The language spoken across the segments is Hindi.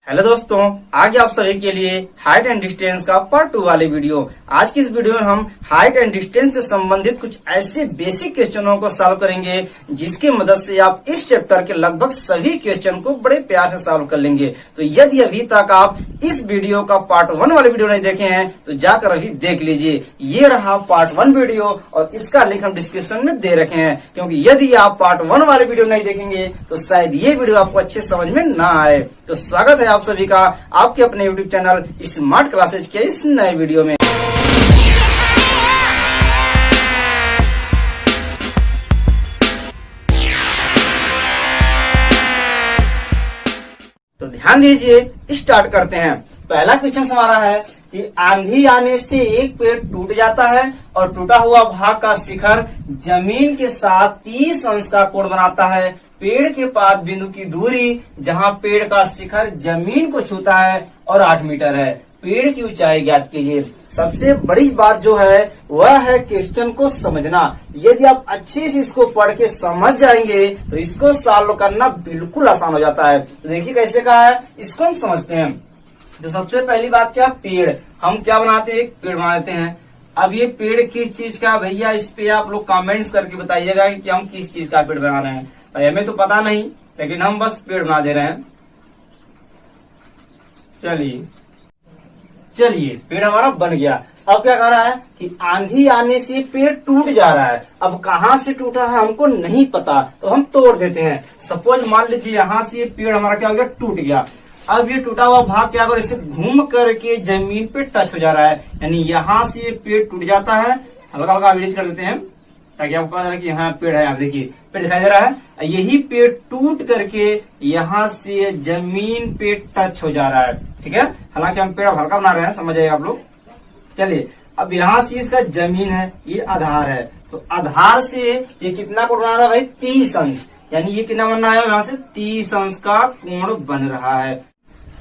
हेलो दोस्तों, आगे आप सभी के लिए हाइट एंड डिस्टेंस का पार्ट 2 वाले वीडियो। आज की इस वीडियो में हम हाइट एंड डिस्टेंस से संबंधित कुछ ऐसे बेसिक क्वेश्चनों को सॉल्व करेंगे जिसकी मदद से आप इस चैप्टर के लगभग सभी क्वेश्चन को बड़े प्यार से सॉल्व कर लेंगे। तो यदि अभी तक आप इस वीडियो का पार्ट 1 वाले वीडियो नहीं देखे हैं तो जाकर अभी देख लीजिए। ये रहा पार्ट 1 वीडियो और इसका लिंक हम डिस्क्रिप्शन में दे रखे हैं, क्योंकि यदि आप पार्ट 1 वाले वीडियो नहीं देखेंगे तो शायद ये वीडियो आपको अच्छे समझ में ना आए। तो स्वागत है आप सभी का आपके अपने यूट्यूब चैनल स्मार्ट क्लासेज के इस नए वीडियो में। तो ध्यान दीजिए, स्टार्ट करते हैं। पहला क्वेश्चन हमारा है कि आंधी आने से एक पेड़ टूट जाता है और टूटा हुआ भाग का शिखर जमीन के साथ 30 अंश का कोण बनाता है। पेड़ के पाद बिंदु की दूरी जहां पेड़ का शिखर जमीन को छूता है और 8 मीटर है। पेड़ की ऊंचाई ज्ञात कीजिए। सबसे बड़ी बात जो है वह है क्वेश्चन को समझना। यदि आप अच्छे से इसको पढ़ के समझ जाएंगे तो इसको सॉल्व करना बिल्कुल आसान हो जाता है। तो देखिए कैसे कहा है, इसको हम समझते हैं। तो सबसे पहली बात क्या, पेड़ हम क्या बनाते हैं, एक पेड़ बना देते हैं। अब ये पेड़ किस चीज का, भैया इस पे आप लोग कमेंट्स करके बताइएगा कि हम किस चीज का पेड़ बना रहे हैं। भाई हमें तो पता नहीं, लेकिन हम बस पेड़ बना दे रहे हैं। चलिए पेड़ हमारा बन गया। अब क्या कह रहा है कि आंधी आने से पेड़ टूट जा रहा है। अब कहाँ से टूटा है हमको नहीं पता, तो हम तोड़ देते हैं। सपोज मान लीजिए यहाँ से ये पेड़ हमारा क्या हो गया, टूट गया। अब ये टूटा हुआ भाग क्या अगर इसे घूम करके जमीन पे टच हो जा रहा है, यानी यहाँ से ये पेड़ टूट जाता है। हल्का हल्का विलेज कर देते हैं ताकि आपको पता चले कि यहाँ पेड़ है। आप देखिए पेड़ दिखाई दे रहा है। यही पेड़ टूट करके यहाँ से जमीन पे टच हो जा रहा है। ठीक है, हालांकि हम पेड़ हल्का बना रहे हैं, समझ जाएगा आप लोग। चलिए अब यहाँ से इसका जमीन है, ये आधार है। तो आधार से ये कितना कोण बना रहा है भाई, 30 अंश। यानी ये कितना बनना है, यहाँ से 30 अंश का कोण बन रहा है।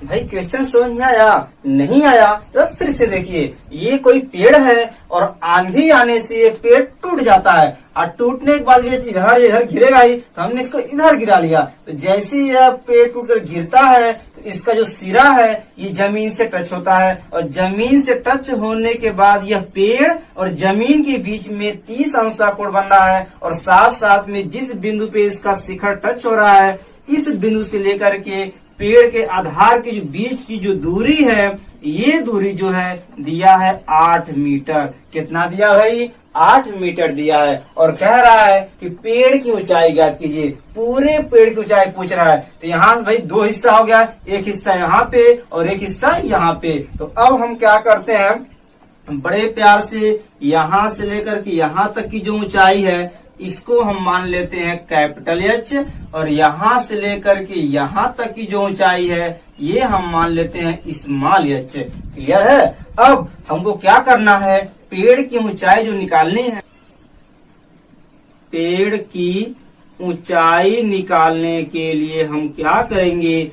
भाई क्वेश्चन समझ में आया, नहीं आया तो फिर से देखिए। ये कोई पेड़ है और आंधी आने से ये पेड़ टूट जाता है और टूटने के बाद ये इधर इधर गिरेगा ही, तो हमने इसको इधर गिरा लिया। तो जैसे यह पेड़ टूटकर गिरता है तो इसका जो सिरा है ये जमीन से टच होता है और जमीन से टच होने के बाद यह पेड़ और जमीन के बीच में 30 अंश का कोण बन रहा है। और साथ साथ में जिस बिंदु पे इसका शिखर टच हो रहा है, इस बिंदु से लेकर के पेड़ के आधार के जो बीच की जो दूरी है, ये दूरी जो है दिया है 8 मीटर। कितना दिया भाई, 8 मीटर दिया है। और कह रहा है कि पेड़ की ऊंचाई ज्ञात कीजिए। पूरे पेड़ की ऊंचाई पूछ रहा है। तो यहाँ भाई 2 हिस्सा हो गया, एक हिस्सा यहाँ पे और एक हिस्सा यहाँ पे। तो अब हम क्या करते हैं, बड़े प्यार से यहाँ से लेकर के यहाँ तक की जो ऊंचाई है इसको हम मान लेते हैं कैपिटल एच, और यहाँ से लेकर के यहाँ तक की जो ऊंचाई है ये हम मान लेते हैं स्मॉल एच। क्लियर है। अब हमको क्या करना है, पेड़ की ऊंचाई जो निकालनी है, पेड़ की ऊंचाई निकालने के लिए हम क्या करेंगे,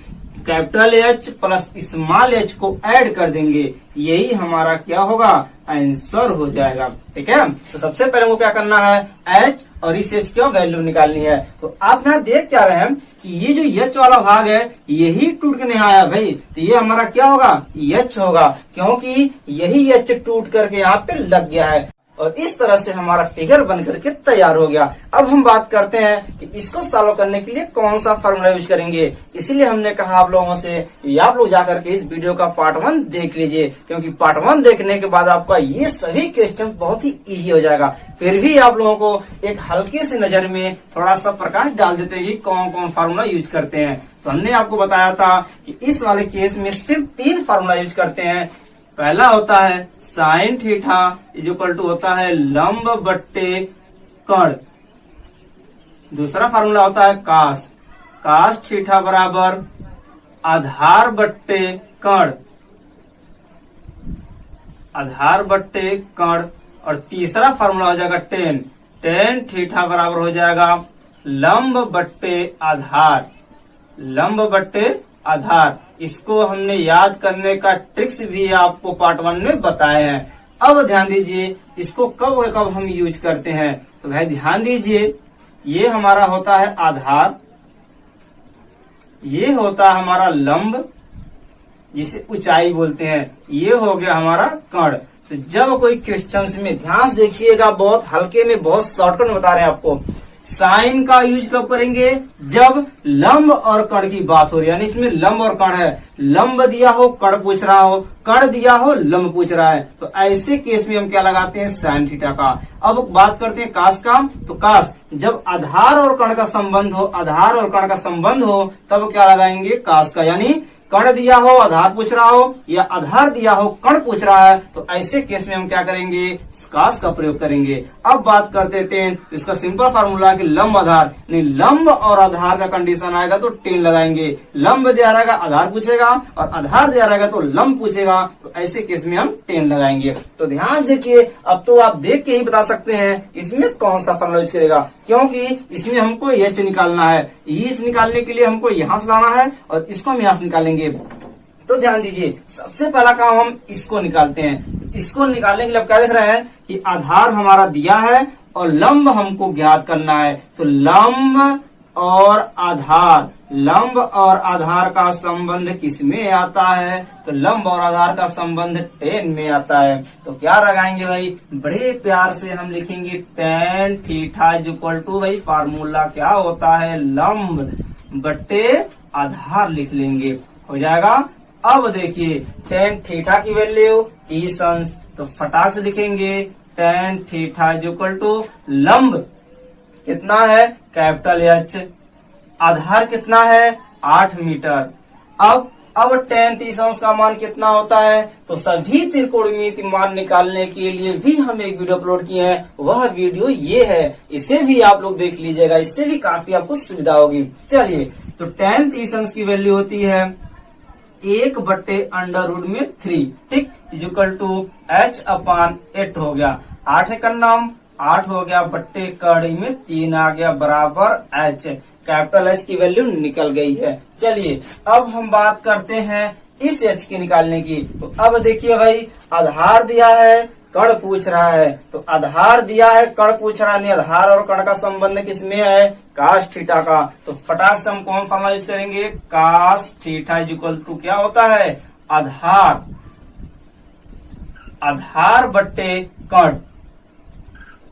capital H plus small H को ऐड कर देंगे। यही हमारा क्या होगा, आंसर हो जाएगा। ठीक है, तो सबसे पहले वो क्या करना है, एच और इस एच की वैल्यू निकालनी है। तो आप यहाँ देख क्या रहे हैं कि ये जो एच वाला भाग है यही टूट के नहीं आया भाई, तो ये हमारा क्या होगा, एच होगा, क्योंकि यही एच टूट करके यहाँ पे लग गया है। और इस तरह से हमारा फिगर बन करके तैयार हो गया। अब हम बात करते हैं कि इसको सॉल्व करने के लिए कौन सा फार्मूला यूज करेंगे। इसीलिए हमने कहा आप लोगों से कि आप लोग जाकर के इस वीडियो का पार्ट 1 देख लीजिए, क्योंकि पार्ट 1 देखने के बाद आपका ये सभी क्वेश्चन बहुत ही इजी हो जाएगा। फिर भी आप लोगों को एक हल्की सी नजर में थोड़ा सा प्रकाश डाल देते हैं कि कौन कौन फार्मूला यूज करते हैं। तो हमने आपको बताया था कि इस वाले केस में सिर्फ 3 फार्मूला यूज करते हैं। पहला होता है साइन थीटा इक्वल टू होता है लंब बट्टे कर्ण। दूसरा फार्मूला होता है कास थीटा बराबर आधार बट्टे कर्ण, आधार बट्टे कर्ण। और तीसरा फार्मूला हो जाएगा टेन थीटा बराबर हो जाएगा लंब बट्टे आधार, लंब बट्टे आधार। इसको हमने याद करने का ट्रिक्स भी आपको पार्ट 1 में बताए हैं। अब ध्यान दीजिए इसको कब कब हम यूज करते हैं। तो भाई ध्यान दीजिए, ये हमारा होता है आधार, ये होता है हमारा लंब जिसे ऊंचाई बोलते हैं। ये हो गया हमारा कर्ण। तो जब कोई क्वेश्चन में ध्यान से देखिएगा, बहुत हल्के में बहुत शॉर्टकट में बता रहे हैं आपको, साइन का यूज कब करेंगे, जब लंब और कर्ण की बात हो रही है, यानी इसमें लंब और कर्ण है, लंब दिया हो कर्ण पूछ रहा हो, कर्ण दिया हो लंब पूछ रहा है, तो ऐसे केस में हम क्या लगाते हैं, साइन थीटा का। अब बात करते हैं कास का। तो कास जब आधार और कर्ण का संबंध हो, आधार और कर्ण का संबंध हो, तब क्या लगाएंगे, कास का। यानी कर्ण दिया हो आधार पूछ रहा हो, या आधार दिया हो कर्ण पूछ रहा है, तो ऐसे केस में हम क्या करेंगे, कास का प्रयोग करेंगे। अब बात करते हैं टेन। इसका सिंपल फार्मूला है कि लंब आधार, नहीं लंब और आधार का कंडीशन आएगा तो टेन लगाएंगे। लंब दिया रहेगा आधार पूछेगा, और आधार दिया रहेगा तो लंब पूछेगा, तो ऐसे केस में हम टेन लगाएंगे। तो ध्यान से देखिए, अब तो आप देख के ही बता सकते हैं इसमें कौन सा फार्मूला यूज करेगा, क्योंकि इसमें हमको एच निकालना है। इस निकालने के लिए हमको यहाँ से लाना है और इसको हम यहाँ से निकालेंगे। तो ध्यान दीजिए, सबसे पहला काम हम इसको निकालते हैं। इसको निकालने के लिए आप क्या देख रहे हैं कि आधार हमारा दिया है और लंब हमको ज्ञात करना है। तो लंब और आधार, लंब और आधार का संबंध किसमें आता है, तो लंब और आधार का संबंध टेन में आता है। तो क्या लगाएंगे भाई, बड़े प्यार से हम लिखेंगे tan theta is equal to, भाई फार्मूला क्या होता है, लंब बट्टे आधार लिख लेंगे, हो जाएगा। अब देखिए टेन थीटा की वैल्यू 30 अंश, तो फटाक से लिखेंगे tan theta is equal to लंब कितना है, कैपिटल एच, आधार कितना है 8 मीटर। अब टेन 30 अंश का मान कितना होता है, तो सभी त्रिकोणमिति मान निकालने के लिए भी हम एक वीडियो अपलोड किए हैं, वह वीडियो ये है, इसे भी आप लोग देख लीजिएगा, इससे भी काफी आपको सुविधा होगी। चलिए, तो टेन 30 अंश की वैल्यू होती है 1/√3, ठीक, इक्वल टू h अपान 8 हो गया, 8 का नाम 8 हो गया, बट्टे कड़ी में 3 आ गया, बराबर h, कैपिटल H की वैल्यू निकल गई है। चलिए अब हम बात करते हैं इस H की निकालने की। तो अब देखिए भाई, आधार दिया है कर्ण पूछ रहा है, तो आधार दिया है कर्ण पूछ रहा है, आधार और कर्ण का संबंध किसमें है, कास थीटा का। तो फटाक से हम कौन फॉर्मूला यूज करेंगे, cos theta is equal to क्या होता है, आधार, आधार बट्टे कर्ण।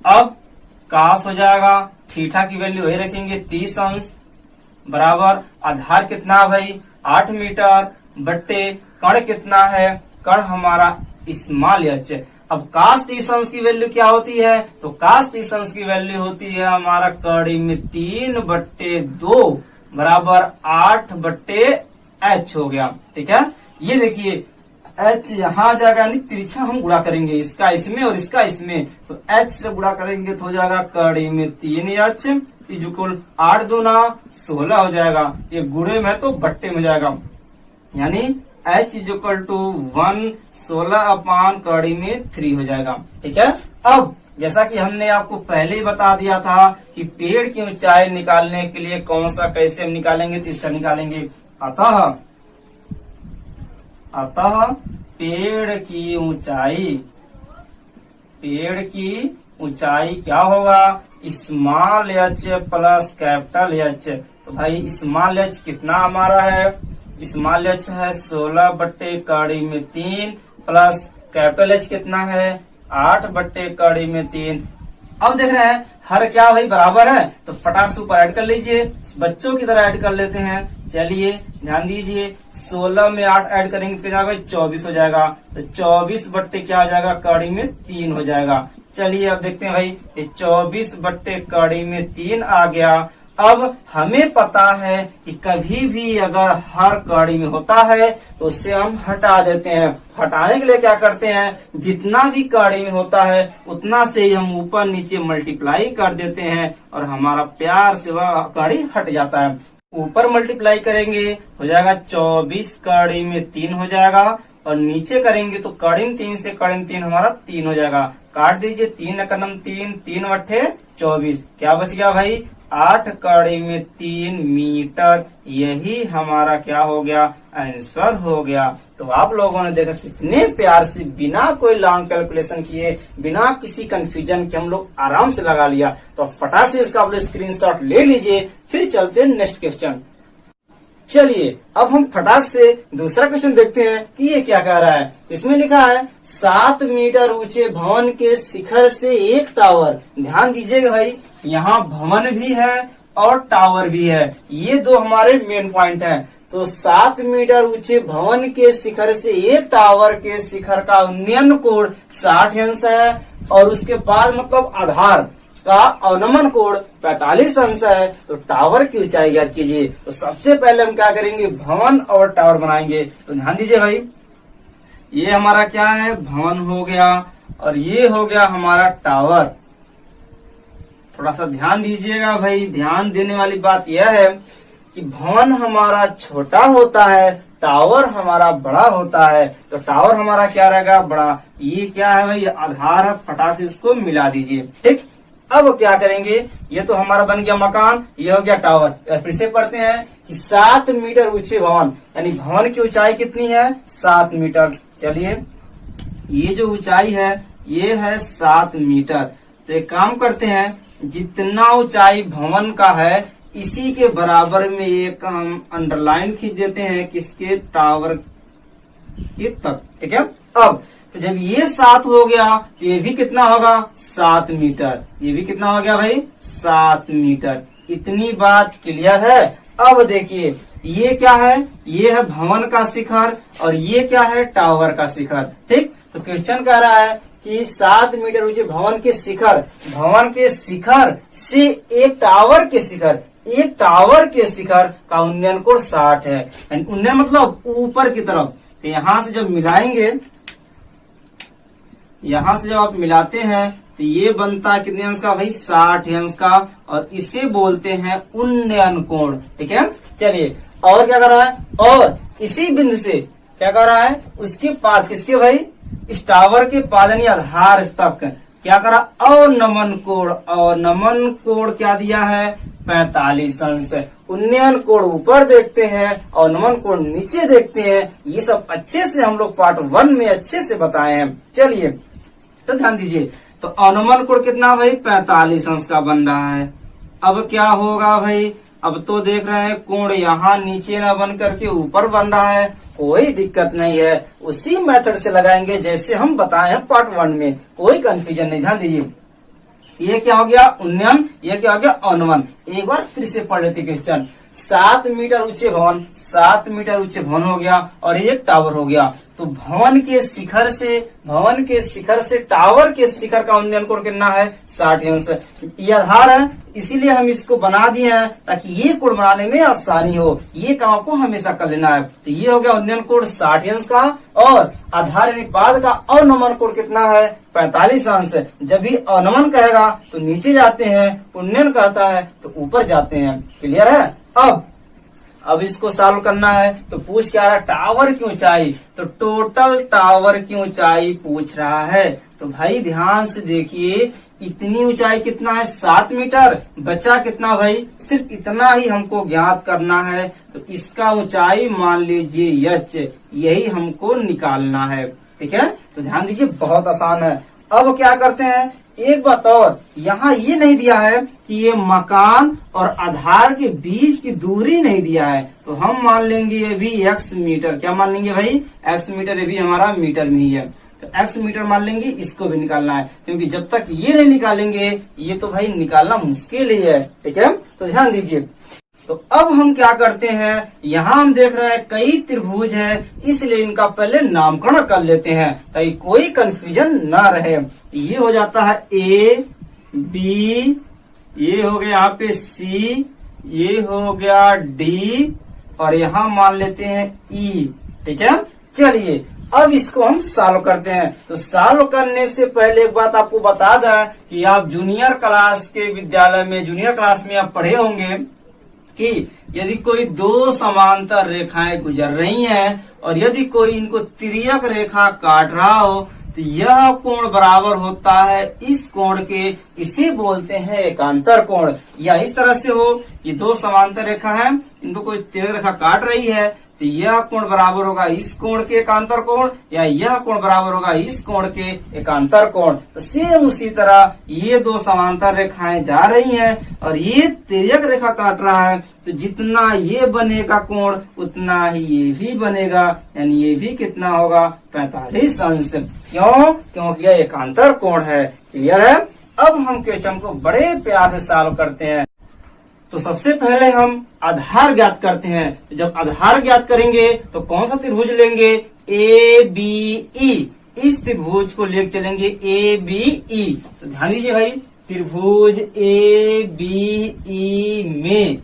अब कास हो जाएगा, थीटा की वैल्यू वही रखेंगे 30 अंश, बराबर आधार कितना भाई 8 मीटर, बट्टे कर्ण कितना है, कर्ण हमारा स्मॉल एच। अब कास 30 अंश की वैल्यू क्या होती है, तो कास 30 अंश की वैल्यू होती है हमारा कड़ी में 3/2 बराबर 8/h हो गया, ठीक है। ये देखिए h यहाँ जाएगा, यानी तिरछा हम गुणा करेंगे, इसका इसमें और इसका इसमें, तो h से गुणा करेंगे तो हो जाएगा कड़ी में 3h इक्वल 8 दूना 16 हो जाएगा, ये गुणे में तो बट्टे में जाएगा, यानी h इक्वल टू 1 16 अपान कड़ी में 3 हो जाएगा, ठीक है। अब जैसा कि हमने आपको पहले ही बता दिया था कि पेड़ की ऊंचाई निकालने के लिए कौन सा कैसे हम निकालेंगे, तो इसका निकालेंगे। अतः पेड़ की ऊंचाई क्या होगा, small H plus capital H. तो भाई स्मॉल एच कितना हमारा है, स्मॉल एच है 16/3 प्लस कैपिटल एच कितना है 8/3। अब देख रहे हैं हर क्या भाई बराबर है, तो फटाक से ऊपर ऐड कर लीजिए, बच्चों की तरह ऐड कर लेते हैं। चलिए ध्यान दीजिए, 16 में 8 ऐड करेंगे तो क्या होगा, 24 हो जाएगा, तो 24 बट्टे क्या हो जाएगा, कड़ी में 3 हो जाएगा। चलिए अब देखते हैं भाई, 24 बट्टे कड़ी में 3 आ गया। अब हमें पता है कि कभी भी अगर हर कड़ी में होता है तो उससे हम हटा देते हैं। हटाने के लिए क्या करते हैं, जितना भी कड़ी में होता है उतना से ही हम ऊपर नीचे मल्टीप्लाई कर देते हैं और हमारा प्यार से वह कड़ी हट जाता है। ऊपर मल्टीप्लाई करेंगे हो जाएगा 24 कड़ी में 3 हो जाएगा, और नीचे करेंगे तो कड़ी 3 से कड़ी 3 हमारा 3 हो जाएगा। काट दीजिए, 3 का नाम 3, 3 बट्टे 24, क्या बच गया भाई 8 कड़ी में 3 मीटर। यही हमारा क्या हो गया, आंसर हो गया। तो आप लोगों ने देखा कितने प्यार से बिना कोई लॉन्ग कैलकुलेशन किए, बिना किसी कंफ्यूजन के हम लोग आराम से लगा लिया। तो फटाक से इसका आप लोग स्क्रीनशॉट ले लीजिए, फिर चलते हैं नेक्स्ट क्वेश्चन। चलिए अब हम फटाक से दूसरा क्वेश्चन देखते हैं कि ये क्या कह रहा है। इसमें लिखा है 7 मीटर ऊंचे भवन के शिखर से एक टावर। ध्यान दीजिएगा भाई, यहाँ भवन भी है और टावर भी है, ये दो हमारे मेन पॉइंट हैं। तो 7 मीटर ऊंचे भवन के शिखर से एक टावर के शिखर का उन्नयन कोण 60 अंश है और उसके बाद मतलब आधार का अवनमन कोण 45 अंश है। तो टावर की ऊंचाई ज्ञात कीजिए। तो सबसे पहले हम क्या करेंगे, भवन और टावर बनाएंगे। तो ध्यान दीजिए भाई, ये हमारा क्या है, भवन हो गया और ये हो गया हमारा टावर। थोड़ा सा ध्यान दीजिएगा भाई, ध्यान देने वाली बात यह है कि भवन हमारा छोटा होता है, टावर हमारा बड़ा होता है। तो टावर हमारा क्या रहेगा, बड़ा। ये क्या है भाई, आधार है, फटाक से इसको मिला दीजिए। ठीक, अब क्या करेंगे, ये तो हमारा बन गया मकान, ये हो गया टावर। फिर से पढ़ते हैं कि 7 मीटर ऊंचे भवन, यानी भवन की ऊंचाई कितनी है, 7 मीटर। चलिए, ये जो ऊंचाई है ये है 7 मीटर। तो एक काम करते हैं, जितना ऊंचाई भवन का है इसी के बराबर में एक हम अंडरलाइन खींच देते हैं किसके, टावर के तक। ठीक है, अब तो जब ये 7 हो गया तो ये भी कितना होगा, 7 मीटर। ये भी कितना हो गया भाई, 7 मीटर। इतनी बात क्लियर है। अब देखिए, ये क्या है, ये है भवन का शिखर और ये क्या है, टावर का शिखर। ठीक, तो क्वेश्चन कह रहा है कि 7 मीटर ऊंचे भवन के शिखर से एक टावर के शिखर का उन्नयन कोण 60 है। उन्नयन मतलब ऊपर की तरफ। तो यहाँ से जब मिलाएंगे, यहाँ से जब आप मिलाते हैं तो ये बनता है कितने अंश का भाई, 60 अंश का, और इसे बोलते हैं उन्नयन कोण। ठीक है, चलिए और क्या कर रहा है, और इसी बिंदु से क्या कर रहा है, उसके पाद किसके भाई, इस टावर के पाद यानी आधार तक क्या करा, अवनमन कोण क्या दिया है, 45 अंश। उन्नयन कोण ऊपर देखते हैं, अवनमन कोण नीचे देखते हैं। ये सब अच्छे से हम लोग पार्ट 1 में अच्छे से बताए हैं। चलिए तो ध्यान दीजिए, तो अवनमन कोण कितना भाई, 45 अंश का बन रहा है। अब क्या होगा भाई, अब तो देख रहे हैं कोण यहाँ नीचे न बन करके ऊपर बन रहा है, कोई दिक्कत नहीं है, उसी मेथड से लगाएंगे जैसे हम बताए हैं पार्ट 1 में, कोई कंफ्यूजन नहीं। ध्यान दीजिए, ये क्या हो गया उन्नयन, ये क्या हो गया अवनमन। एक बार फिर से पढ़ लेते क्वेश्चन। 7 मीटर ऊंचे भवन हो गया और एक टावर हो गया। तो भवन के शिखर से टावर के शिखर का उन्नयन कोण कितना है, 60 अंश। ये आधार है, इसीलिए हम इसको बना दिए हैं ताकि ये कोण बनाने में आसानी हो। ये काम आपको हमेशा कर लेना है। तो ये हो गया उन्नयन कोण 60 अंश का, और आधार यानी पाद का अवनमन कोण कितना है, 45 अंश। जब भी अवनमन कहेगा तो नीचे जाते हैं, उन्नयन कहता है तो ऊपर जाते हैं। क्लियर है। अब इसको सॉल्व करना है तो पूछ क्या रहा है, टावर की ऊंचाई। तो टोटल टावर की ऊंचाई पूछ रहा है। तो भाई ध्यान से देखिए, इतनी ऊंचाई कितना है, 7 मीटर। बचा कितना भाई, सिर्फ इतना ही हमको ज्ञात करना है। तो इसका ऊंचाई मान लीजिए h, यही हमको निकालना है। ठीक है, तो ध्यान दीजिए, बहुत आसान है। अब क्या करते हैं, एक बात और, यहाँ ये नहीं दिया है कि ये मकान और आधार के बीच की दूरी नहीं दिया है, तो हम मान लेंगे ये भी x मीटर। क्या मान लेंगे भाई, x मीटर। ये भी हमारा मीटर में ही है, तो x मीटर मान लेंगे। इसको भी निकालना है, क्योंकि जब तक ये नहीं निकालेंगे ये तो भाई निकालना मुश्किल ही है। ठीक है, तो ध्यान दीजिए। तो अब हम क्या करते हैं, यहाँ हम देख रहे हैं कई त्रिभुज है, इसलिए इनका पहले नामकरण कर लेते हैं ताकि कोई कंफ्यूजन न रहे। ये हो जाता है A, B, ये हो गया यहाँ पे C, ये हो गया D, और यहाँ मान लेते हैं E। ठीक है, चलिए अब इसको हम सॉल्व करते हैं। तो सॉल्व करने से पहले एक बात आपको बता दें कि आप जूनियर क्लास के विद्यालय में, जूनियर क्लास में आप पढ़े होंगे कि यदि कोई दो समांतर रेखाएं गुजर रही हैं और यदि कोई इनको तिर्यक रेखा काट रहा हो तो यह कोण बराबर होता है इस कोण के, इसे बोलते हैं एकांतर कोण। या इस तरह से हो, ये दो समांतर रेखा है, इनको कोई तिर्यक रेखा काट रही है तो यह कोण बराबर होगा इस कोण के एकांतर कोण, या यह कोण बराबर होगा इस कोण के एकांतर कोण। तो सेम उसी तरह ये दो समांतर रेखाएं जा रही हैं और ये तिर्यक रेखा काट रहा है, तो जितना ये बनेगा कोण उतना ही ये भी बनेगा, यानी ये भी कितना होगा 45 अंश। क्यों? क्योंकि यह एकांतर कोण है। क्लियर है? अब हम क्वेश्चन को बड़े प्यार से सॉल्व करते हैं। तो सबसे पहले हम आधार ज्ञात करते हैं। जब आधार ज्ञात करेंगे तो कौन सा त्रिभुज लेंगे? A B E. इस त्रिभुज को लेकर चलेंगे ए बी ई। तो ध्यान दीजिए भाई, त्रिभुज ए बी ई में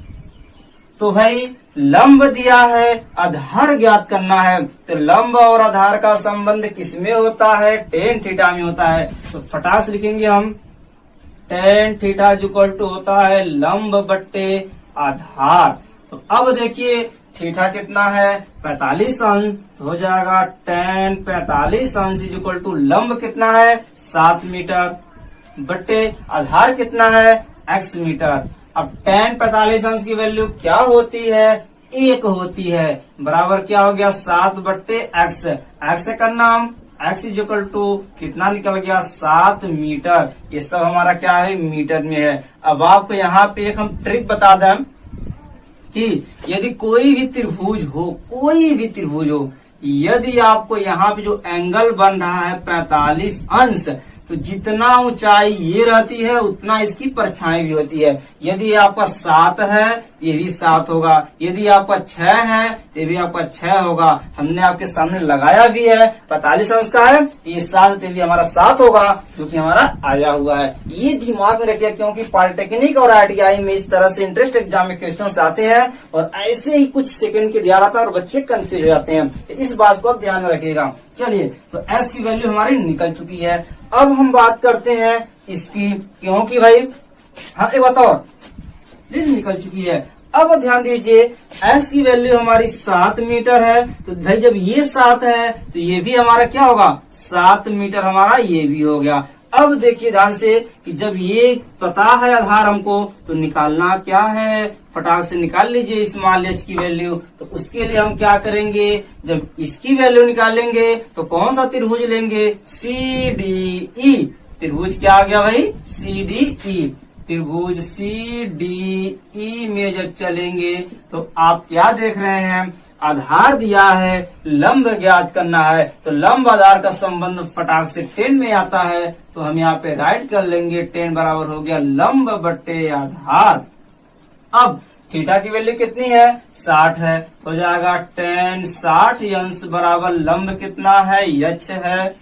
तो भाई लंब दिया है, आधार ज्ञात करना है। तो लंब और आधार का संबंध किसमें होता है? टेन थीटा में होता है। तो फटाक से लिखेंगे हम टेन थीटा इक्वल टू होता है लंब बट्टे आधार। तो अब देखिए थीटा कितना है? 45 अंश। तो हो जाएगा टेन 45 अंश इक्वल टू लंब कितना है? 7 मीटर बट्टे आधार कितना है? x metre. अब टेन 45 अंश की वैल्यू क्या होती है? 1 होती है। बराबर क्या हो गया? 7 बट्टे x। x का नाम x इक्वल टू कितना निकल गया? 7 मीटर। ये सब हमारा क्या है? मीटर में है। अब आपको यहाँ पे एक हम ट्रिक बता दें कि यदि कोई भी त्रिभुज हो, यदि आपको यहाँ पे जो एंगल बन रहा है 45 अंश, तो जितना ऊंचाई ये रहती है उतना इसकी परछाई भी होती है। यदि आपका 7 है ये भी 7 होगा, यदि आपका 6 है तो ये भी आपका 6 होगा। हमने आपके सामने लगाया भी है, 45 अंश का है, ये 7 भी हमारा 7 होगा, जो कि हमारा आया हुआ है। ये दिमाग में रखिए, क्योंकि पॉलिटेक्निक और ITI में इस तरह से इंटरेस्ट एग्जाम में क्वेश्चन आते हैं और ऐसे ही कुछ सेकंड के दिया रहता है और बच्चे कंफ्यूज हो जाते हैं। तो इस बात को आप ध्यान में रखिएगा। चलिए, तो S की वैल्यू हमारी निकल चुकी है। अब हम बात करते हैं इसकी, क्योंकि भाई हाँ एक बात और निकल चुकी है। अब ध्यान दीजिए, S की वैल्यू हमारी 7 मीटर है। तो भाई जब ये 7 है तो ये भी हमारा क्या होगा? 7 मीटर हमारा ये भी हो गया। अब देखिए ध्यान से कि जब ये पता है आधार हमको, तो निकालना क्या है? फटाक से निकाल लीजिए स्मॉल h की वैल्यू। तो उसके लिए हम क्या करेंगे? जब इसकी वैल्यू निकालेंगे तो कौन सा त्रिभुज लेंगे? CDE। त्रिभुज क्या आ गया भाई? CDE। त्रिभुज CDE में जब चलेंगे तो आप क्या देख रहे हैं? आधार दिया है, लंब ज्ञात करना है। तो लंब आधार का संबंध फटाक से 10 में आता है, तो हम यहाँ पे राइट कर लेंगे। 10 बराबर हो गया लंब बट्टे आधार। अब थीटा की वैल्यू कितनी है? 60 है। हो जाएगा 10 60 अंश बराबर लंब कितना है? h है।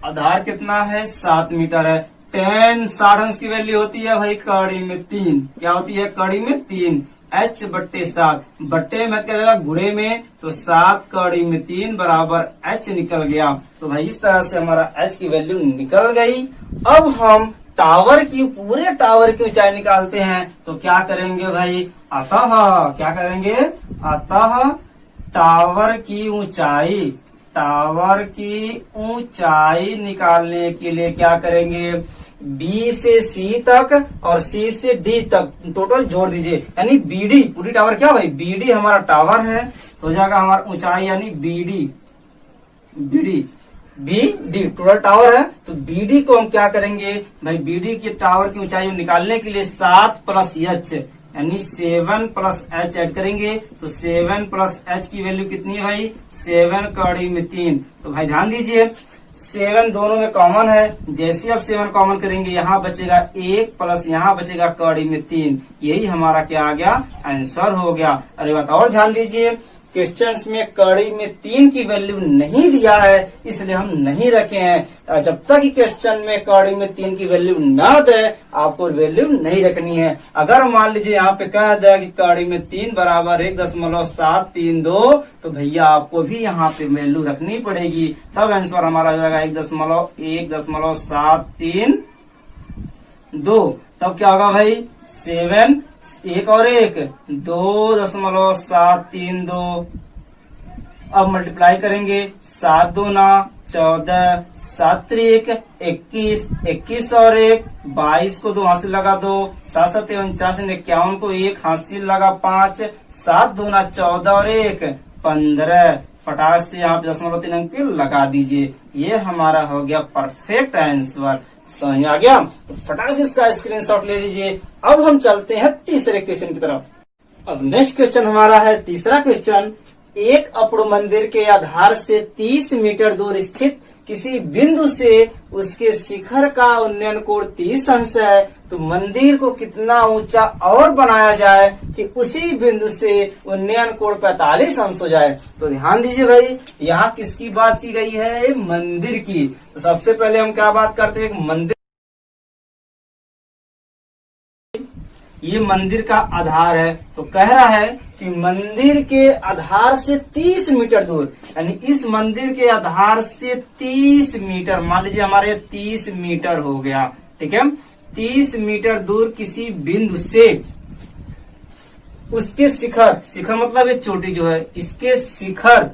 आधार कितना है? 7 मीटर है। 10 60 अंश की वैल्यू होती है भाई कड़ी में 3। क्या होती है? कड़ी में 3। h बट्टे 7, बट्टे में क्या जाएगा? गुणे में, तो 7 कड़ी में 3 बराबर h निकल गया। तो भाई इस तरह से हमारा h की वैल्यू निकल गई। अब हम पूरे टावर की ऊंचाई निकालते हैं। तो क्या करेंगे भाई? अतः क्या करेंगे? अतः टावर की ऊंचाई निकालने के लिए क्या करेंगे? B से C तक और C से D तक टोटल जोड़ दीजिए, यानी BD। पूरी टावर क्या भाई? BD हमारा टावर है, तो हो जाएगा हमारा ऊंचाई यानी BD टोटल टावर है। तो BD को हम क्या करेंगे भाई? BD के टावर की ऊंचाई निकालने के लिए 7 प्लस h यानी 7 प्लस h ऐड करेंगे। तो 7 प्लस h की वैल्यू कितनी है भाई? 7 कड़ी में 3। तो भाई ध्यान दीजिए, 7 दोनों में कॉमन है। जैसे आप 7 कॉमन करेंगे, यहाँ बचेगा 1 प्लस यहाँ बचेगा कड़ी में 3। यही हमारा क्या आ गया? आंसर हो गया। अरे बात और ध्यान दीजिए, क्वेश्चंस में कड़ी में 3 की वैल्यू नहीं दिया है, इसलिए हम नहीं रखे हैं। जब तक क्वेश्चन में कड़ी में 3 की वैल्यू ना दे, आपको वैल्यू नहीं रखनी है। अगर मान लीजिए यहाँ पे कह दिया कि कड़ी में 3 बराबर 1.732, तो भैया आपको भी यहाँ पे वैल्यू रखनी पड़ेगी। तब आंसर हमारा हो जाएगा 1.1732। तब क्या होगा भाई? 7 1 और 1 2.732। अब मल्टीप्लाई करेंगे, 7 2 9 14, 7 त्रिक 21, 21 और 1 22 को 2 हाथ से लगा 2, 7 7 49, 51 को 1 हाथ से लगा 5, 7 दूना 14 और 1 15। फटाक से यहाँ पे 0.3 अंक लगा दीजिए। ये हमारा हो गया परफेक्ट आंसर। समझ में आ गया? तो फटाक से इसका स्क्रीनशॉट ले लीजिए। अब हम चलते हैं तीसरे क्वेश्चन की तरफ। अब नेक्स्ट क्वेश्चन हमारा है तीसरा क्वेश्चन। एक अपूर्ण मंदिर के आधार से 30 मीटर दूर स्थित किसी बिंदु से उसके शिखर का उन्नयन कोण 30 अंश है, तो मंदिर को कितना ऊंचा और बनाया जाए कि उसी बिंदु से उन्नयन कोण 45 अंश हो जाए। तो ध्यान दीजिए भाई, यहाँ किसकी बात की गई है? मंदिर की। तो सबसे पहले हम क्या बात करते हैं? मंदिर, ये मंदिर का आधार है। तो कह रहा है कि मंदिर के आधार से 30 मीटर दूर, यानी इस मंदिर के आधार से 30 मीटर, मान लीजिए हमारे 30 मीटर हो गया, ठीक है। 30 मीटर दूर किसी बिंदु से उसके शिखर, शिखर मतलब ये चोटी जो है, इसके शिखर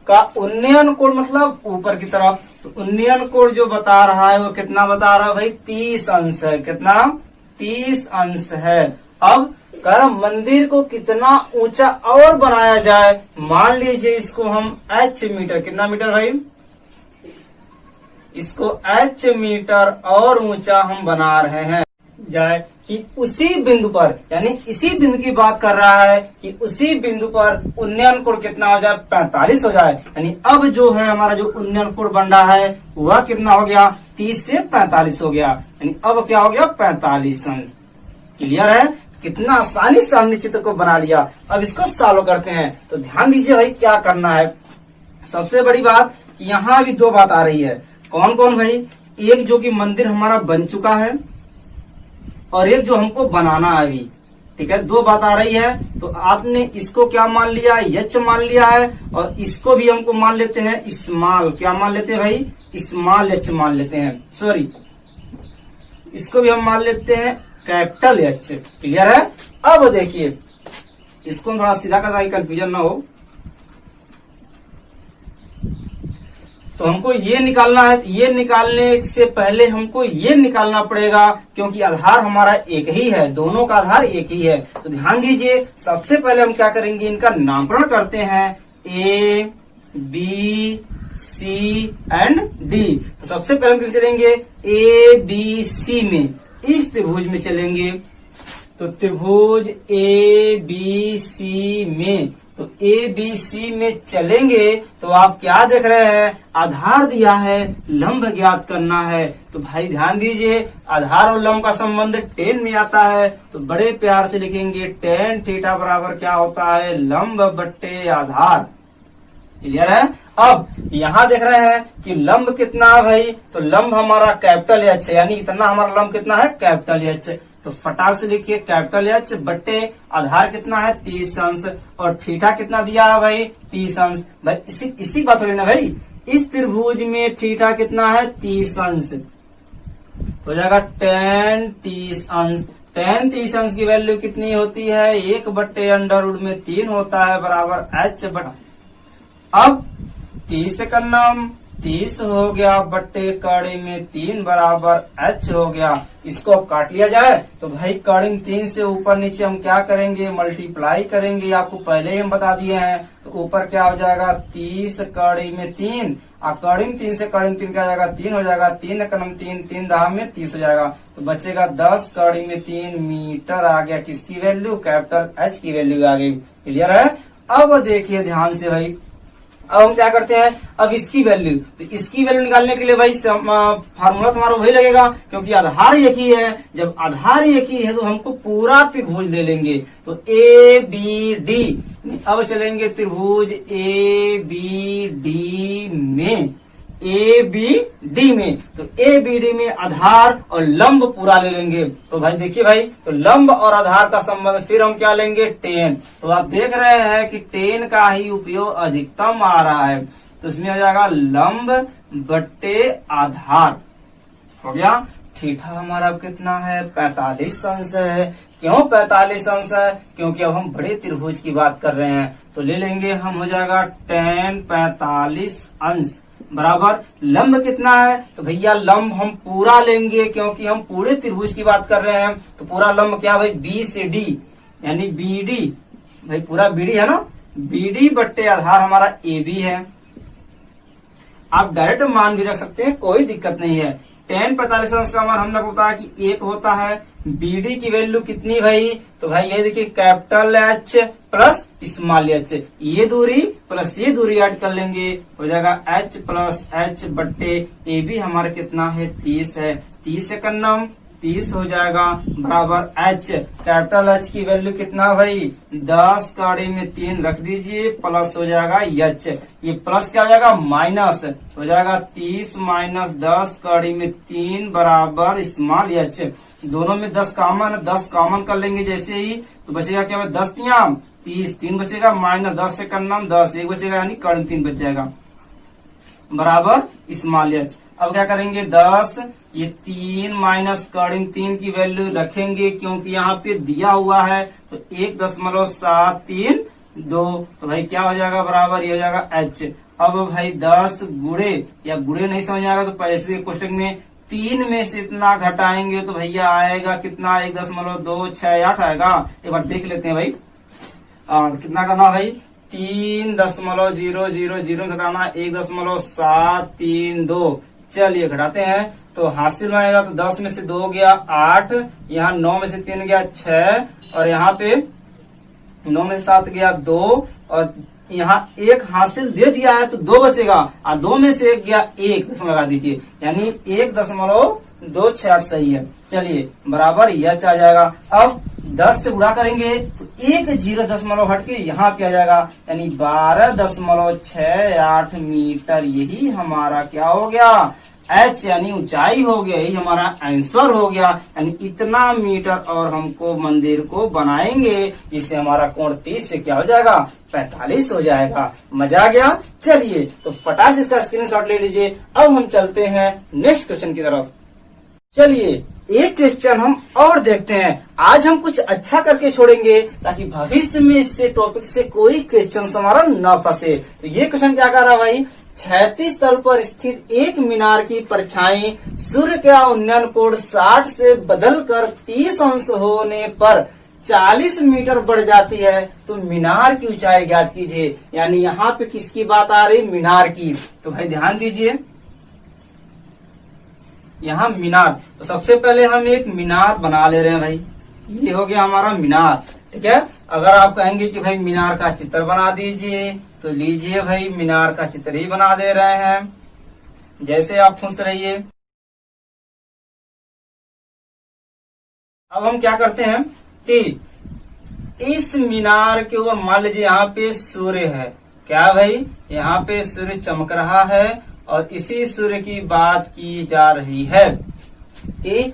का उन्नयन कोण मतलब ऊपर की तरफ। तो उन्नयन कोण जो बता रहा है वो कितना बता रहा है भाई? 30 अंश है। कितना? 30 अंश है। अब कह मंदिर को कितना ऊंचा और बनाया जाए। मान लीजिए इसको हम h मीटर, कितना मीटर भाई? इसको h मीटर और ऊंचा हम बना रहे हैं जाए कि उसी बिंदु पर, यानी इसी बिंदु की बात कर रहा है कि उसी बिंदु पर उन्नयन कोण कितना हो जाए? 45 हो जाए। यानी अब जो है हमारा जो उन्नयन कोण बन रहा है वह कितना हो गया? 30 से 45 हो गया। यानी अब क्या हो गया? 45 अंश। क्लियर है? कितना आसानी से हमने चित्र को बना लिया। अब इसको सॉल्व करते हैं। तो ध्यान दीजिए भाई क्या करना है। सबसे बड़ी बात कि यहाँ भी दो बात आ रही है। कौन कौन भाई? एक जो कि मंदिर हमारा बन चुका है और एक जो हमको बनाना है अभी, ठीक है। दो बात आ रही है। तो आपने इसको क्या मान लिया? यच मान लिया है, और इसको भी हमको मान लेते हैं स्मॉल। क्या मान लेते हैं भाई? स्मॉल एच मान लेते हैं। सॉरी, इसको भी हम मान लेते हैं कैपिटल एच। क्लियर है? अब देखिए इसको थोड़ा सीधा कर ताकि कंफ्यूजन ना हो। तो हमको ये निकालना है। ये निकालने से पहले हमको ये निकालना पड़ेगा, क्योंकि आधार हमारा एक ही है, दोनों का आधार एक ही है। तो ध्यान दीजिए, सबसे पहले हम क्या करेंगे? इनका नामकरण करते हैं, A B C and D. तो सबसे पहले हम क्या चलेंगे? ए बी सी में, इस त्रिभुज में चलेंगे। तो त्रिभुज ए बी सी में, तो ए बी सी में चलेंगे तो आप क्या देख रहे हैं? आधार दिया है, लंब ज्ञात करना है। तो भाई ध्यान दीजिए, आधार और लंब का संबंध टेन में आता है। तो बड़े प्यार से लिखेंगे टेन थीटा बराबर क्या होता है? लंब बट्टे आधार। क्लियर है? अब यहाँ देख रहे हैं कि लंब कितना है भाई? तो लंब हमारा कैपिटल एच है, यानी इतना हमारा लंब कितना है? Capital H. तो फटाक से लिखिए कैपिटल एच बट्टे आधार कितना है? 30 अंश। और थीटा कितना दिया है भाई? 30 अंश। भाई इसी बात हो रही ना भाई, इस त्रिभुज में थीटा कितना है? 30 अंश। तो हो जाएगा tan 30 अंश। tan 30 अंश की वैल्यू कितनी होती है? 1 बट्टे अंडर में 3 होता है बराबर h बटा। अब 30 का नाम 30 हो गया बट्टे कड़ी में 3 बराबर h हो गया। इसको अब काट लिया जाए तो भाई कड़ी में 3 से ऊपर नीचे हम क्या करेंगे? मल्टीप्लाई करेंगे। आपको पहले ही हम बता दिए हैं। तो ऊपर क्या हो जाएगा? 30 कड़ी में 3, और कड़ी में 3 से कड़ी में 3 क्या हो जाएगा? 3 हो जाएगा। 3 का नाम 3, 3 दहा में 30 हो जाएगा। तो बचेगा 10 कड़ी में 3 मीटर आ गया। किसकी वैल्यू? कैपिटल एच की वैल्यू आ गई। क्लियर है? अब देखिए ध्यान से भाई, अब हम क्या करते हैं? अब इसकी वैल्यू, तो इसकी वैल्यू निकालने के लिए भाई फार्मूला तुम्हारा वही लगेगा, क्योंकि आधार एक ही है। जब आधार एक ही है तो हमको पूरा त्रिभुज ले लेंगे। तो ए बी डी, अब चलेंगे त्रिभुज ए बी डी में, ए बी डी में। तो ए बी डी में आधार और लंब पूरा ले लेंगे। तो भाई देखिए भाई, तो लंब और आधार का संबंध फिर हम क्या लेंगे? टेन। तो आप देख रहे हैं कि टेन का ही उपयोग अधिकतम आ रहा है। तो इसमें हो जाएगा लंब बट्टे आधार। हो गया। थीटा हमारा कितना है? 45 अंश है। क्यों 45 अंश है? क्योंकि अब हम बड़े त्रिभुज की बात कर रहे हैं। तो ले लेंगे हम, हो जाएगा tan 45 अंश बराबर लंब कितना है, तो भैया लंब हम पूरा लेंगे क्योंकि हम पूरे त्रिभुज की बात कर रहे हैं। तो पूरा लंब क्या भाई, बी से डी यानी बी डी, भाई पूरा बी डी है ना, बी डी बट्टे आधार हमारा ए बी है। आप डायरेक्ट मान भी रख सकते हैं, कोई दिक्कत नहीं है। tan 45 अंश का मान हम लोग को पता है कि 1 होता है। BD की वैल्यू कितनी भाई, तो भाई ये देखिए capital H plus small h, ये दूरी प्लस ये दूरी ऐड कर लेंगे, हो जाएगा H प्लस H बट्टे AB हमारा कितना है 30 है। 30 से कन्नम 30 हो जाएगा बराबर H, कैपिटल H की वैल्यू कितना भाई 10 कड़ी में 3 रख दीजिए, प्लस हो जाएगा H, ये प्लस क्या हो जाएगा माइनस हो जाएगा 30 माइनस 10 कड़ी में 3 बराबर स्मॉल h। दोनों में 10 कॉमन है, 10 कॉमन कर लेंगे जैसे ही, तो बचेगा क्या भाई 10 तियाम 30, 3 बचेगा माइनस 10 से कन्नम 10, 1 बचेगा यानी कड़ी 3 बच जाएगा बराबर स्मॉल h। अब क्या करेंगे 10, ये 3 माइनस कड़ी 3 की वैल्यू रखेंगे क्योंकि यहाँ पे दिया हुआ है, तो 1.732, तो भाई क्या हो जाएगा बराबर ये हो जाएगा h। अब भाई 10 गुणे या गुणे नहीं समझ आएगा तो पहले से कोष्टक में 3 में से इतना घटाएंगे तो भैया आएगा कितना 1.268 आएगा। एक बार देख लेते हैं भाई कितना करना भाई 3.000 से करना 1.732। चलिए घटाते हैं तो हासिल में आएगा, तो 10 में से 2 गया 8, यहाँ 9 में से 3 गया 6, और यहाँ पे 9 में से 7 गया 2, और यहाँ 1 हासिल दे दिया है तो 2 बचेगा, और 2 में से 1 गया 1 लगा दीजिए यानी 1.268 सही है। चलिए बराबर यह आ जाएगा। अब 10 से गुणा करेंगे तो 1 0 हट के यहाँ पे आ जाएगा यानी 12.68 मीटर, यही हमारा क्या हो गया h यानी ऊंचाई हो गया, यही हमारा आंसर हो गया। यानी इतना मीटर और हमको मंदिर को बनाएंगे जिससे हमारा कोण 30 से क्या हो जाएगा 45 हो जाएगा। मजा आ गया। चलिए तो फटाक से इसका स्क्रीनशॉट ले लीजिए। अब हम चलते हैं नेक्स्ट क्वेश्चन की तरफ। चलिए एक क्वेश्चन हम और देखते हैं। आज हम कुछ अच्छा करके छोड़ेंगे ताकि भविष्य में इससे टॉपिक से कोई क्वेश्चन हमारा न फंसे। तो ये क्वेश्चन क्या कर रहा है भाई, क्षैतिज तल पर स्थित एक मीनार की परछाई सूर्य का उन्नयन कोण 60 से बदलकर 30 अंश होने पर 40 मीटर बढ़ जाती है, तो मीनार की ऊंचाई ज्ञात कीजिए। यानी यहाँ पे किसकी बात आ रही, मीनार की। तो भाई ध्यान दीजिए, यहाँ मीनार, तो सबसे पहले हम एक मीनार बना ले रहे हैं भाई। ये हो गया हमारा मीनार, ठीक है। अगर आप कहेंगे कि भाई मीनार का चित्र बना दीजिए, तो लीजिए भाई मीनार का चित्र ही बना दे रहे हैं, जैसे आप खुश रहिए। अब हम क्या करते हैं कि इस मीनार के ऊपर मान लीजिए यहाँ पे सूर्य है, क्या भाई यहाँ पे सूर्य चमक रहा है, और इसी सूर्य की बात की जा रही है कि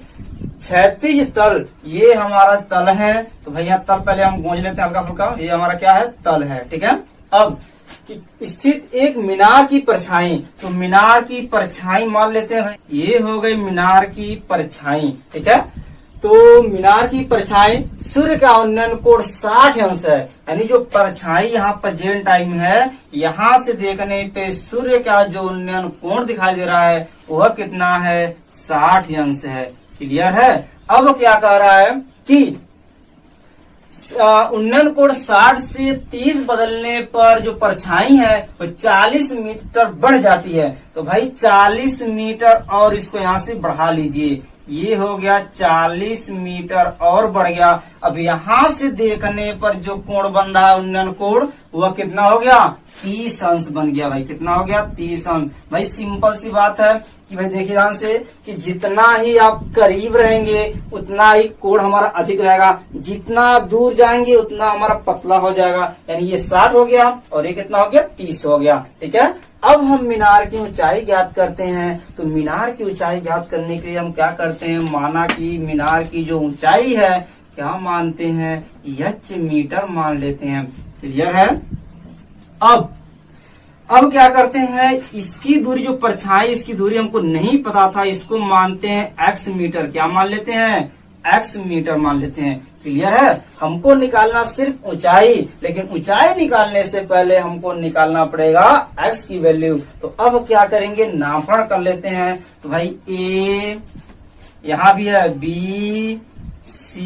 क्षैतिज तल, ये हमारा तल है। तो भैया तल पहले हम गूंज लेते हैं हल्का फुल्का, ये हमारा क्या है तल है, ठीक है। अब स्थित एक मीनार की परछाई, तो मीनार की परछाई मान लेते हैं भाई, ये हो गई मीनार की परछाई, ठीक है। तो मीनार की परछाई सूर्य का उन्नयन कोण 60 अंश है, यानी जो परछाई यहाँ पर जेन टाइम है, यहाँ से देखने पे सूर्य का जो उन्नयन कोण दिखाई दे रहा है वह कितना है 60 अंश है। क्लियर है। अब क्या कह रहा है कि उन्नयन कोण 60 से 30 बदलने पर जो परछाई है वो 40 मीटर बढ़ जाती है। तो भाई 40 मीटर और इसको यहाँ से बढ़ा लीजिए, ये हो गया 40 मीटर और बढ़ गया। अब यहाँ से देखने पर जो कोण बन रहा है उन्नयन कोण, वह कितना हो गया 30 अंश बन गया भाई। कितना हो गया 30 अंश। भाई सिंपल सी बात है कि भाई देखिए ध्यान से कि जितना ही आप करीब रहेंगे उतना ही कोण हमारा अधिक रहेगा, जितना आप दूर जाएंगे उतना हमारा पतला हो जाएगा। यानी ये 60 हो गया और ये कितना हो गया 30 हो गया, ठीक है। अब हम मीनार की ऊंचाई ज्ञात करते हैं। तो मीनार की ऊंचाई ज्ञात करने के लिए हम क्या करते हैं, माना कि मीनार की जो ऊंचाई है क्या मानते हैं h मीटर मान लेते हैं। क्लियर है। अब क्या करते हैं, इसकी दूरी जो परछाई, इसकी दूरी हमको नहीं पता था, इसको मानते हैं x मीटर। क्या मान लेते हैं x मीटर मान लेते हैं। क्लियर है। हमको निकालना सिर्फ ऊंचाई, लेकिन ऊंचाई निकालने से पहले हमको निकालना पड़ेगा x की वैल्यू। तो अब क्या करेंगे, नामकरण कर लेते हैं। तो भाई a यहाँ भी है, b c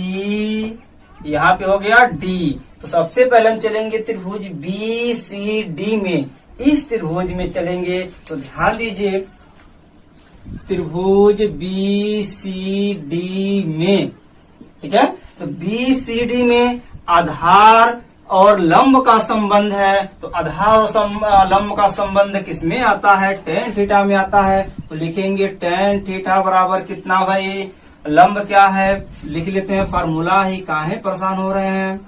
यहाँ पे हो गया d। तो सबसे पहले हम चलेंगे त्रिभुज बी सी डी में, इस त्रिभुज में चलेंगे। तो ध्यान दीजिए, त्रिभुज बी सी डी में, ठीक है। तो बी सी डी में आधार और लंब का संबंध है। तो आधार और लंब का संबंध किसमें आता है, टेन थीटा में आता है। तो लिखेंगे टेन थीटा बराबर कितना भाई, लंब क्या है लिख लेते हैं, फार्मूला ही काहे परेशान हो रहे हैं,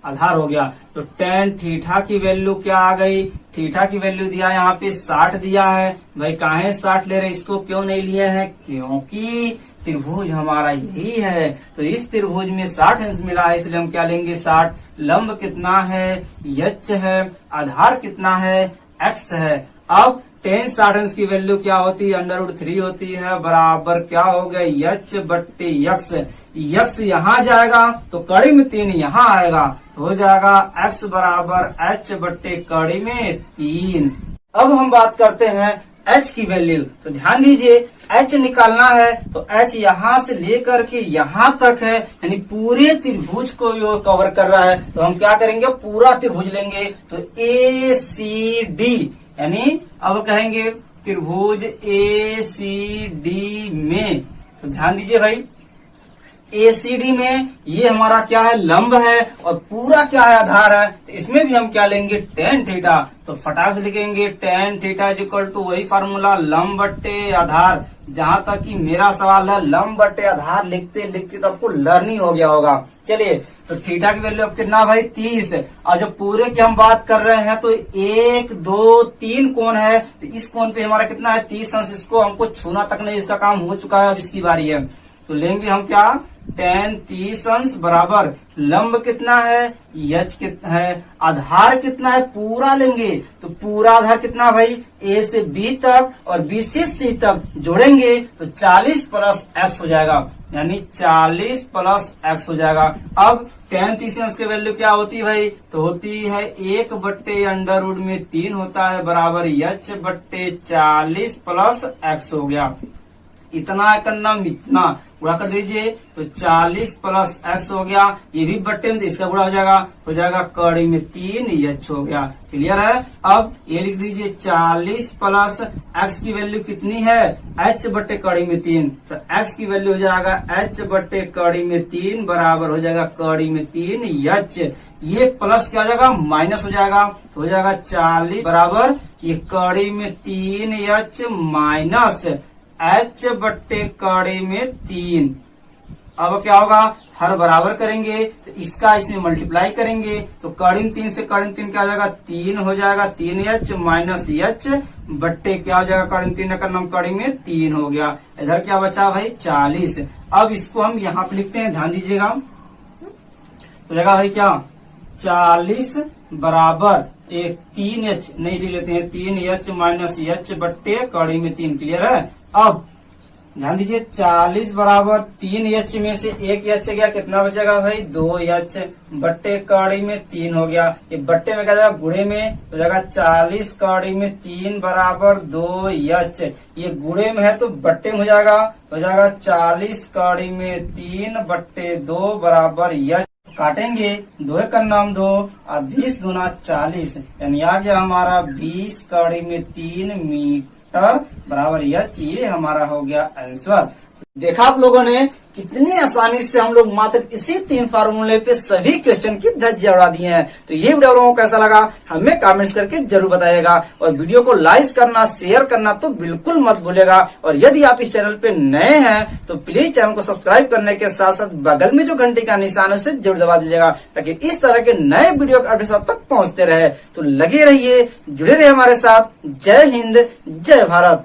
आधार हो गया। तो टेन थीटा की वैल्यू क्या आ गई, थीटा की वैल्यू दिया यहाँ पे 60 दिया है। भाई काहे 60 ले रहे, इसको क्यों नहीं लिए हैं, क्योंकि त्रिभुज हमारा यही है। तो इस त्रिभुज में 60 अंश मिला है, इसलिए हम क्या लेंगे 60। लंब कितना है, h है, आधार कितना है, x है। अब टेन 60 अंश की वैल्यू क्या होती है, √3 होती है, बराबर क्या हो गया h बट्टे x। x यहाँ जाएगा तो कड़ी में 3 यहाँ आएगा, तो हो जाएगा x बराबर h बट्टे कड़ी में 3। अब हम बात करते हैं h की वैल्यू। तो ध्यान दीजिए, h निकालना है तो h यहाँ से लेकर के यहाँ तक है, यानी पूरे त्रिभुज को यो कवर कर रहा है। तो हम क्या करेंगे, पूरा त्रिभुज लेंगे। तो ए सी डी, यानी अब कहेंगे त्रिभुज ए सी डी में। तो ध्यान दीजिए भाई, एसीडी में ये हमारा क्या है, लंब है, और पूरा क्या है, आधार है। तो इसमें भी हम क्या लेंगे, टेन थीटा। तो फटाक से लिखेंगे tan theta is equal to वही फार्मूला, लंब बट्टे आधार। जहां तक कि मेरा सवाल है, लंब बट्टे आधार लिखते लिखते तो आपको लर्निंग हो गया होगा। चलिए, तो थीटा की वैल्यू अब कितना भाई, 30। और जब पूरे की हम बात कर रहे हैं तो 1 2 3 कोण है। तो इस कोण पे हमारा कितना है, 30 अंश। इसको हमको छूना तक नहीं, इसका काम हो चुका है, अब इसकी बारी है। तो लेंगे हम क्या, टेन 30 अंश बराबर लंब कितना है, h कितना है, आधार कितना है, पूरा लेंगे। तो पूरा आधार कितना भाई, a से b तक और b से c तक जोड़ेंगे तो 40 प्लस x हो जाएगा, यानी 40 प्लस x हो जाएगा। अब टेन 30 अंश की वैल्यू क्या होती है भाई, तो होती है 1 बट्टे √3 होता है, बराबर h बट्टे 40 प्लस x हो गया। इतना करना, इतना गुणा कर दीजिए तो 40 प्लस x हो गया। ये भी बट्टे में, इसका गुणा हो जाएगा कड़ी में 3 h हो गया। क्लियर है। अब ये लिख दीजिए 40 प्लस x की वैल्यू कितनी है, h बट्टे कड़ी में 3। तो x की वैल्यू हो जाएगा h बट्टे कड़ी में 3 बराबर हो जाएगा कड़ी में 3 h। ये प्लस क्या हो जाएगा, माइनस हो जाएगा। तो हो जाएगा 40 बराबर ये कड़ी में 3 h माइनस h बट्टे कड़ी में 3। अब क्या होगा, हर बराबर करेंगे तो इसका इसमें मल्टीप्लाई करेंगे। तो कड़ी में 3 से कड़ी में 3 क्या हो जाएगा, 3 हो जाएगा, 3h माइनस h बट्टे क्या हो जाएगा, कड़ी में 3 का नाम कड़ी में 3 हो गया। इधर क्या बचा भाई, 40। अब इसको हम यहाँ पे लिखते हैं, ध्यान दीजिएगा। तो जाएगा भाई क्या, 40 बराबर एक 3h नहीं लिख लेते हैं, 3h माइनस h बट्टे कड़ी में 3। क्लियर है। अब ध्यान दीजिए, 40 बराबर 3h में से 1h गया, कितना बचेगा भाई, 2h बट्टे कड़ी में 3 हो गया। ये बट्टे में क्या जाएगा, गुणे में तो जाएगा 40 कड़ी में 3 बराबर 2h। ये गुणे में है तो बट्टे में हो जाएगा, तो जाएगा 40 कड़ी में 3 बट्टे 2 बराबर h। काटेंगे, 2 का नाम 2 और 20 दूना 40, यानी आ गया हमारा 20 कड़ी में 3 मीटर बराबर h। ये हमारा हो गया आंसर। देखा आप लोगों ने कितनी आसानी से हम लोग मात्र इसी 3 फार्मूले पे सभी क्वेश्चन की धज्जियां उड़ा दिए हैं। तो ये वीडियो आप लोगों को कैसा लगा हमें कमेंट्स करके जरूर बताइएगा, और वीडियो को लाइक करना, शेयर करना तो बिल्कुल मत भूलिएगा। और यदि आप इस चैनल पे नए हैं तो प्लीज चैनल को सब्सक्राइब करने के साथ साथ बगल में जो घंटी का निशान है उसे जरूर दबा दीजिएगा, ताकि इस तरह के नए वीडियो अपडेट आप तक पहुँचते रहे। तो लगे रहिए, जुड़े रहिए हमारे साथ। जय हिंद, जय भारत।